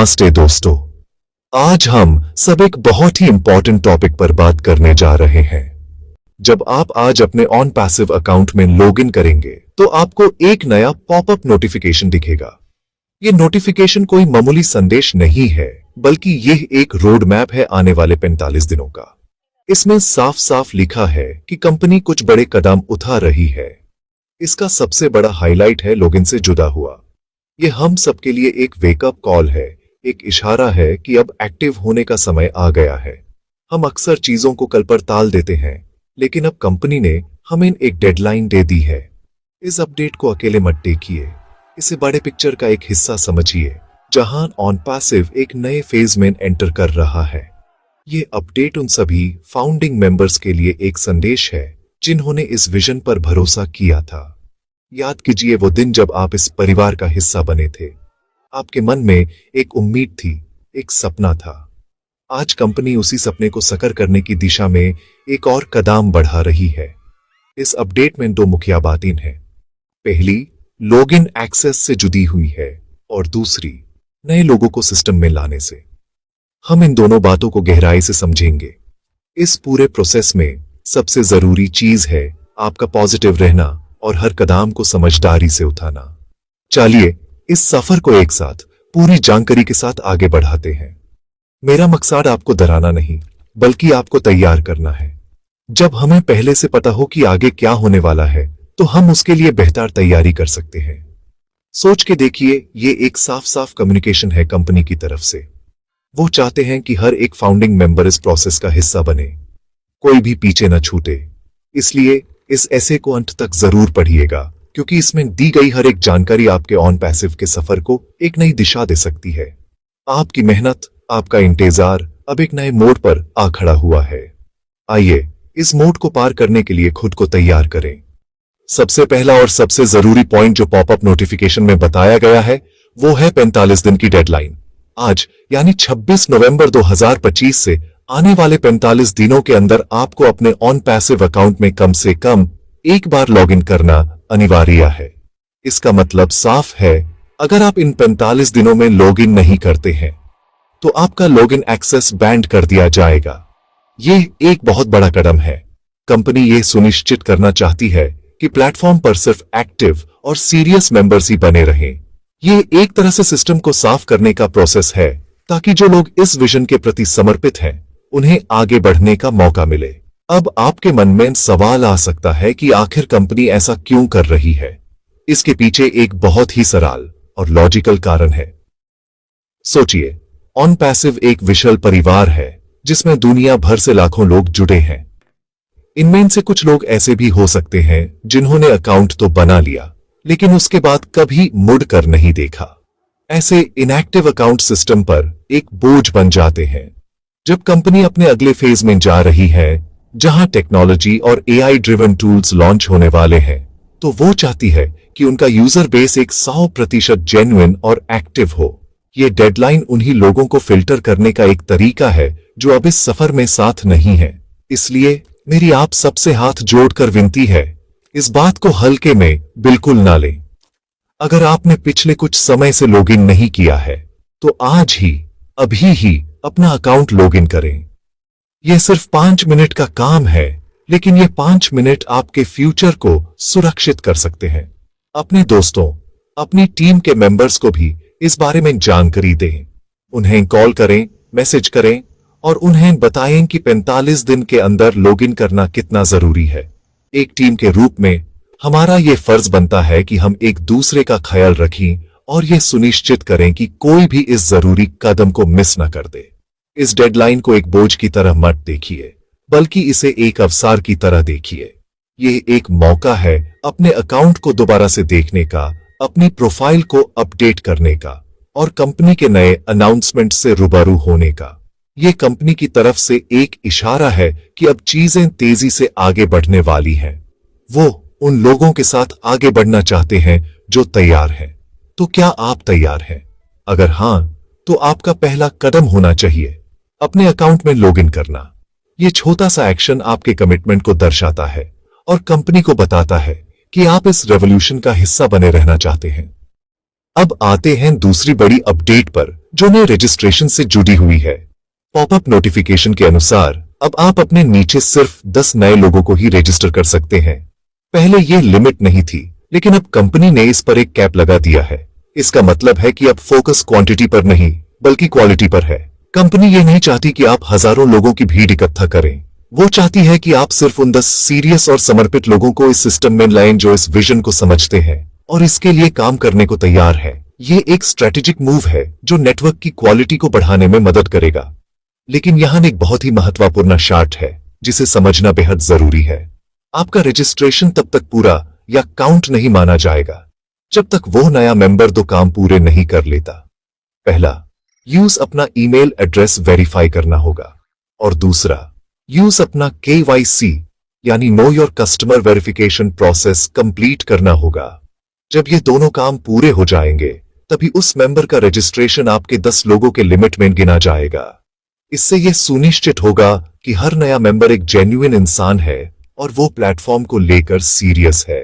नमस्ते दोस्तों, आज हम सब एक बहुत ही इंपॉर्टेंट टॉपिक पर बात करने जा रहे हैं। जब आप आज अपने ऑन पैसिव अकाउंट में लॉगिन करेंगे तो आपको एक नया पॉपअप नोटिफिकेशन दिखेगा। ये नोटिफिकेशन कोई मामूली संदेश नहीं है, बल्कि यह एक रोड मैप है आने वाले 45 दिनों का। इसमें साफ साफ लिखा है कि कंपनी कुछ बड़े कदम उठा रही है। इसका सबसे बड़ा हाईलाइट है लॉगिन से जुड़ा हुआ। यह हम सबके लिए एक वेकअप कॉल है, एक इशारा है कि अब एक्टिव होने का समय आ गया है। हम अक्सर चीजों को कल पर टाल देते हैं, लेकिन अब कंपनी ने हमें एक डेडलाइन दे दी है। इस अपडेट को अकेले मत देखिए, इसे बड़े पिक्चर का एक हिस्सा समझिए, जहां ऑन पैसिव एक नए फेज में एंटर कर रहा है। ये अपडेट उन सभी फाउंडिंग मेंबर्स के लिए एक संदेश है जिन्होंने इस विजन पर भरोसा किया था। याद कीजिए वो दिन जब आप इस परिवार का हिस्सा बने थे। आपके मन में एक उम्मीद थी, एक सपना था। आज कंपनी उसी सपने को साकार करने की दिशा में एक और कदम बढ़ा रही है। इस अपडेट में दो मुख्य बातें हैं। पहली, लॉगिन एक्सेस से जुड़ी हुई है, और दूसरी, नए लोगों को सिस्टम में लाने से। हम इन दोनों बातों को गहराई से समझेंगे। इस पूरे प्रोसेस में सबसे जरूरी चीज है आपका पॉजिटिव रहना और हर कदम को समझदारी से उठाना। चलिए इस सफर को एक साथ पूरी जानकारी के साथ आगे बढ़ाते हैं। मेरा मकसद आपको डराना नहीं, बल्कि आपको तैयार करना है। जब हमें पहले से पता हो कि आगे क्या होने वाला है, तो हम उसके लिए बेहतर तैयारी कर सकते हैं। सोच के देखिए, ये एक साफ साफ कम्युनिकेशन है कंपनी की तरफ से। वो चाहते हैं कि हर एक फाउंडिंग मेंबर इस प्रोसेस का हिस्सा बने, कोई भी पीछे न छूटे। इसलिए इस ऐसे को अंत तक जरूर पढ़िएगा, क्योंकि इसमें दी गई हर एक जानकारी आपके ऑन पैसिव के सफर को एक नई दिशा दे सकती है। आपकी मेहनत, आपका इंतजार अब एक नए मोड़ पर आ खड़ा हुआ है। आइए इस मोड़ को पार करने के लिए खुद को तैयार करें। सबसे पहला और सबसे जरूरी पॉइंट जो पॉपअप नोटिफिकेशन में बताया गया है, वो है 45 दिन की डेडलाइन। आज यानी 26 नवंबर 2025 से आने वाले 45 दिनों के अंदर आपको अपने ऑन पैसिव अकाउंट में कम से कम एक बार लॉगिन करना अनिवार्य है। इसका मतलब साफ है, अगर आप इन 45 दिनों में लॉगिन नहीं करते हैं तो आपका लॉगिन एक्सेस बैंड कर दिया जाएगा। यह एक बहुत बड़ा कदम है। कंपनी यह सुनिश्चित करना चाहती है कि प्लेटफॉर्म पर सिर्फ एक्टिव और सीरियस मेंबर्स ही बने रहें। यह एक तरह से सिस्टम को साफ करने का प्रोसेस है, ताकि जो लोग इस विजन के प्रति समर्पित हैं उन्हें आगे बढ़ने का मौका मिले। अब आपके मन में सवाल आ सकता है कि आखिर कंपनी ऐसा क्यों कर रही है। इसके पीछे एक बहुत ही सरल और लॉजिकल कारण है। सोचिए, ऑन पैसिव एक विशाल परिवार है जिसमें दुनिया भर से लाखों लोग जुड़े हैं। इनमें से कुछ लोग ऐसे भी हो सकते हैं जिन्होंने अकाउंट तो बना लिया, लेकिन उसके बाद कभी मुड़कर नहीं देखा। ऐसे इनएक्टिव अकाउंट सिस्टम पर एक बोझ बन जाते हैं। जब कंपनी अपने अगले फेज में जा रही है, जहां टेक्नोलॉजी और एआई ड्रिवन टूल्स लॉन्च होने वाले हैं, तो वो चाहती है कि उनका यूजर बेस एक 100% जेन्युइन और एक्टिव हो। ये डेडलाइन उन्हीं लोगों को फिल्टर करने का एक तरीका है जो अब इस सफर में साथ नहीं है। इसलिए मेरी आप सबसे हाथ जोड़कर विनती है, इस बात को हल्के में बिल्कुल ना लें। अगर आपने पिछले कुछ समय से लॉगिन नहीं किया है, तो आज ही, अभी ही अपना अकाउंट लॉगिन करें। यह सिर्फ 5 मिनट का काम है, लेकिन ये 5 मिनट आपके फ्यूचर को सुरक्षित कर सकते हैं। अपने दोस्तों, अपनी टीम के मेंबर्स को भी इस बारे में जानकारी दें। उन्हें कॉल करें, मैसेज करें और उन्हें बताएं कि 45 दिन के अंदर लॉगिन करना कितना जरूरी है। एक टीम के रूप में हमारा यह फर्ज बनता है कि हम एक दूसरे का ख्याल रखें और यह सुनिश्चित करें कि कोई भी इस जरूरी कदम को मिस न कर दे। इस डेडलाइन को एक बोझ की तरह मत देखिए, बल्कि इसे एक अवसर की तरह देखिए। यह एक मौका है अपने अकाउंट को दोबारा से देखने का, अपनी प्रोफाइल को अपडेट करने का और कंपनी के नए अनाउंसमेंट से रूबरू होने का। यह कंपनी की तरफ से एक इशारा है कि अब चीजें तेजी से आगे बढ़ने वाली हैं। वो उन लोगों के साथ आगे बढ़ना चाहते हैं जो तैयार हैं। तो क्या आप तैयार हैं? अगर हां, तो आपका पहला कदम होना चाहिए अपने अकाउंट में लॉगिन करना। यह छोटा सा एक्शन आपके कमिटमेंट को दर्शाता है और कंपनी को बताता है कि आप इस रेवोल्यूशन का हिस्सा बने रहना चाहते हैं। अब आते हैं दूसरी बड़ी अपडेट पर जो नए रजिस्ट्रेशन से जुड़ी हुई है। पॉपअप नोटिफिकेशन के अनुसार अब आप अपने नीचे सिर्फ 10 नए लोगों को ही रजिस्टर कर सकते हैं। पहले यह लिमिट नहीं थी, लेकिन अब कंपनी ने इस पर एक कैप लगा दिया है। इसका मतलब है कि अब फोकस क्वांटिटी पर नहीं बल्कि क्वालिटी पर है। कंपनी ये नहीं चाहती कि आप हजारों लोगों की भीड़ इकट्ठा करें, वो चाहती है कि आप सिर्फ उन 10 सीरियस और समर्पित लोगों को इस सिस्टम में लाएं जो इस विजन को समझते हैं और इसके लिए काम करने को तैयार है। ये एक स्ट्रेटेजिक मूव है जो नेटवर्क की क्वालिटी को बढ़ाने में मदद करेगा। लेकिन यहां एक बहुत ही महत्वपूर्ण शर्त है जिसे समझना बेहद जरूरी है। आपका रजिस्ट्रेशन तब तक पूरा या काउंट नहीं माना जाएगा जब तक वो नया मेंबर 2 काम पूरे नहीं कर लेता। पहला, यूज अपना ईमेल एड्रेस वेरीफाई करना होगा और दूसरा, यूज अपना KYC यानी know your customer verification process complete करना होगा। जब ये दोनों काम पूरे हो जाएंगे तभी उस मेंबर का रजिस्ट्रेशन आपके 10 लोगों के लिमिट में गिना जाएगा। इससे यह सुनिश्चित होगा कि हर नया मेंबर एक जेन्युइन इंसान है और वो प्लेटफॉर्म को लेकर सीरियस है।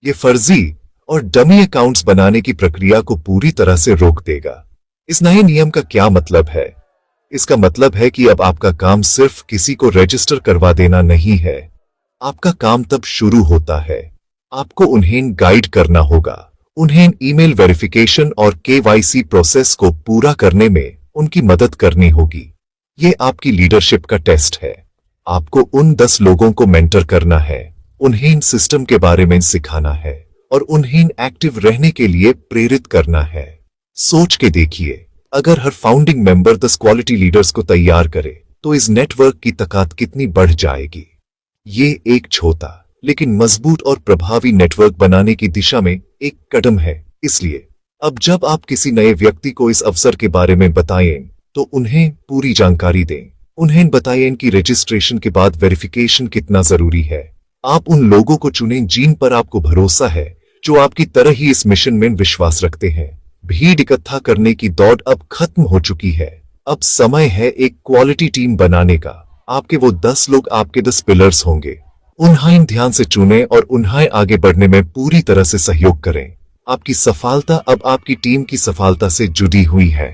ये फर्जी और डमी अकाउंट्स बनाने की प्रक्रिया को पूरी तरह से रोक देगा। इस नए नियम का क्या मतलब है? इसका मतलब है कि अब आपका काम सिर्फ किसी को रजिस्टर करवा देना नहीं है। आपका काम तब शुरू होता है। आपको उन्हें गाइड करना होगा, उन्हें ईमेल वेरिफिकेशन और KYC प्रोसेस को पूरा करने में उनकी मदद करनी होगी। ये आपकी लीडरशिप का टेस्ट है। आपको उन 10 लोगों को मेंटर करना है, उन्हें सिस्टम के बारे में सिखाना है और उन्हें एक्टिव रहने के लिए प्रेरित करना है। सोच के देखिए, अगर हर फाउंडिंग मेंबर 10 क्वालिटी लीडर्स को तैयार करे तो इस नेटवर्क की ताकत कितनी बढ़ जाएगी। ये एक छोटा लेकिन मजबूत और प्रभावी नेटवर्क बनाने की दिशा में एक कदम है। इसलिए अब जब आप किसी नए व्यक्ति को इस अवसर के बारे में बताएं तो उन्हें पूरी जानकारी दें। उन्हें बताएं कि रजिस्ट्रेशन के बाद वेरिफिकेशन कितना जरूरी है। आप उन लोगों को चुनें जिन पर आपको भरोसा है, जो आपकी तरह ही इस मिशन में विश्वास रखते हैं। भीड़ इकट्ठा करने की दौड़ अब खत्म हो चुकी है। अब समय है एक क्वालिटी टीम बनाने का। आपके वो 10 लोग आपके 10 पिलर्स होंगे। उन्हें ध्यान से चुनें और उन्हें आगे बढ़ने में पूरी तरह से सहयोग करें। आपकी सफलता अब आपकी टीम की सफलता से जुड़ी हुई है।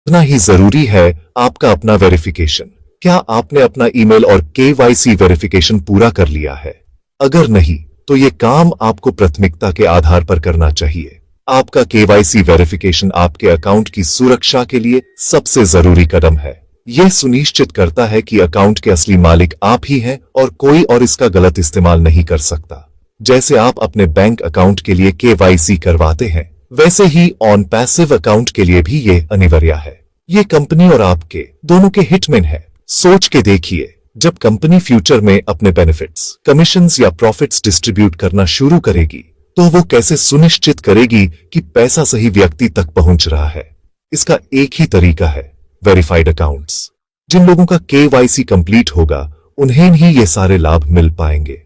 इतना ही जरूरी है आपका अपना वेरिफिकेशन। क्या आपने अपना ईमेल और KYC वेरिफिकेशन पूरा कर लिया है? अगर नहीं तो ये काम आपको प्राथमिकता के आधार पर करना चाहिए। आपका KYC वेरिफिकेशन आपके अकाउंट की सुरक्षा के लिए सबसे जरूरी कदम है। यह सुनिश्चित करता है कि अकाउंट के असली मालिक आप ही हैं और कोई और इसका गलत इस्तेमाल नहीं कर सकता। जैसे आप अपने बैंक अकाउंट के लिए KYC करवाते हैं, वैसे ही ऑन पैसिव अकाउंट के लिए भी ये अनिवार्य है। ये कंपनी और आपके दोनों के हित में है। सोच के देखिए, जब कंपनी फ्यूचर में अपने बेनिफिट्स, कमीशंस या प्रॉफिट्स डिस्ट्रीब्यूट करना शुरू करेगी तो वो कैसे सुनिश्चित करेगी कि पैसा सही व्यक्ति तक पहुंच रहा है? इसका एक ही तरीका है, वेरिफाइड अकाउंट्स। जिन लोगों का KYC कंप्लीट होगा उन्हें ही ये सारे लाभ मिल पाएंगे।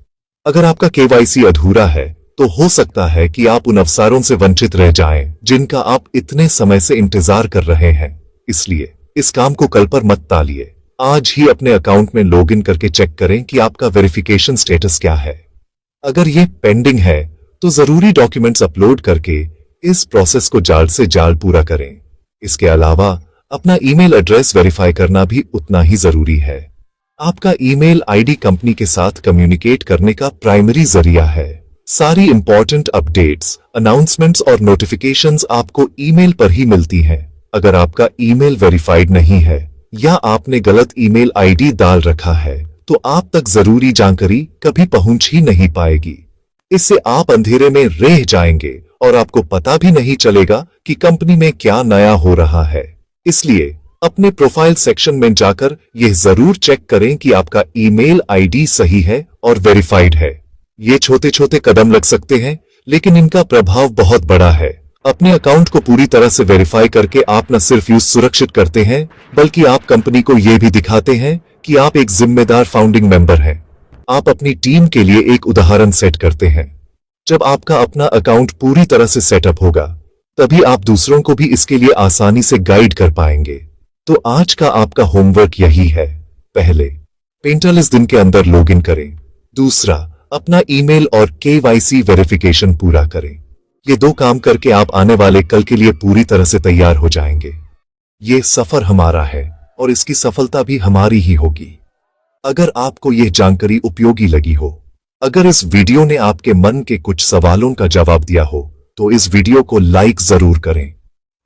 अगर आपका KYC अधूरा है तो हो सकता है कि आप उन अवसरों से वंचित रह जाएं जिनका आप इतने समय से इंतजार कर रहे हैं। इसलिए इस काम को कल पर मत टालिए। आज ही अपने अकाउंट में लॉगिन करके चेक करें कि आपका वेरिफिकेशन स्टेटस क्या है। अगर ये पेंडिंग है तो जरूरी डॉक्यूमेंट्स अपलोड करके इस प्रोसेस को जल्द से जल्द पूरा करें। इसके अलावा अपना ईमेल एड्रेस वेरीफाई करना भी उतना ही जरूरी है। आपका ईमेल आईडी कंपनी के साथ कम्युनिकेट करने का प्राइमरी जरिया है। सारी इंपॉर्टेंट अपडेट्स, अनाउंसमेंट्स और नोटिफिकेशंस आपको ईमेल पर ही मिलती हैं। अगर आपका ईमेल वेरीफाइड नहीं है या आपने गलत ईमेल आईडी डाल रखा है तो आप तक जरूरी जानकारी कभी पहुंच ही नहीं पाएगी। इससे आप अंधेरे में रह जाएंगे और आपको पता भी नहीं चलेगा कि कंपनी में क्या नया हो रहा है। इसलिए अपने प्रोफाइल सेक्शन में जाकर यह जरूर चेक करें कि आपका ईमेल आईडी सही है और वेरीफाइड है। ये छोटे छोटे कदम लग सकते हैं लेकिन इनका प्रभाव बहुत बड़ा है। अपने अकाउंट को पूरी तरह से वेरीफाई करके आप न सिर्फ यूज सुरक्षित करते हैं बल्कि आप कंपनी को यह भी दिखाते हैं कि आप एक जिम्मेदार फाउंडिंग मेंबर हैं। आप अपनी टीम के लिए एक उदाहरण सेट करते हैं। जब आपका अपना अकाउंट पूरी तरह से सेटअप होगा तभी आप दूसरों को भी इसके लिए आसानी से गाइड कर पाएंगे। तो आज का आपका होमवर्क यही है। पहले 45 दिन के अंदर लॉगिन करें। दूसरा, अपना ईमेल और KYC वेरिफिकेशन पूरा करें। ये 2 काम करके आप आने वाले कल के लिए पूरी तरह से तैयार हो जाएंगे। ये सफर हमारा है और इसकी सफलता भी हमारी ही होगी। अगर आपको यह जानकारी उपयोगी लगी हो, अगर इस वीडियो ने आपके मन के कुछ सवालों का जवाब दिया हो, तो इस वीडियो को लाइक जरूर करें।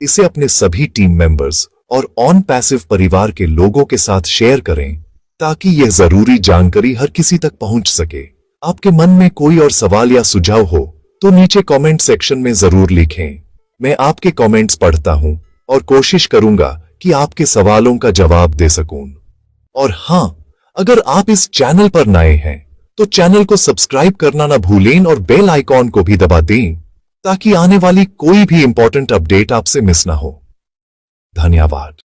इसे अपने सभी टीम मेंबर्स और ऑन पैसिव परिवार के लोगों के साथ शेयर करें ताकि यह जरूरी जानकारी हर किसी तक पहुंच सके। आपके मन में कोई और सवाल या सुझाव हो तो नीचे कमेंट सेक्शन में जरूर लिखें। मैं आपके कमेंट्स पढ़ता हूं और कोशिश करूंगा कि आपके सवालों का जवाब दे सकूं। और हां, अगर आप इस चैनल पर नए हैं तो चैनल को सब्सक्राइब करना ना भूलें और बेल आइकॉन को भी दबा दें ताकि आने वाली कोई भी इंपॉर्टेंट अपडेट आपसे मिस ना हो। धन्यवाद।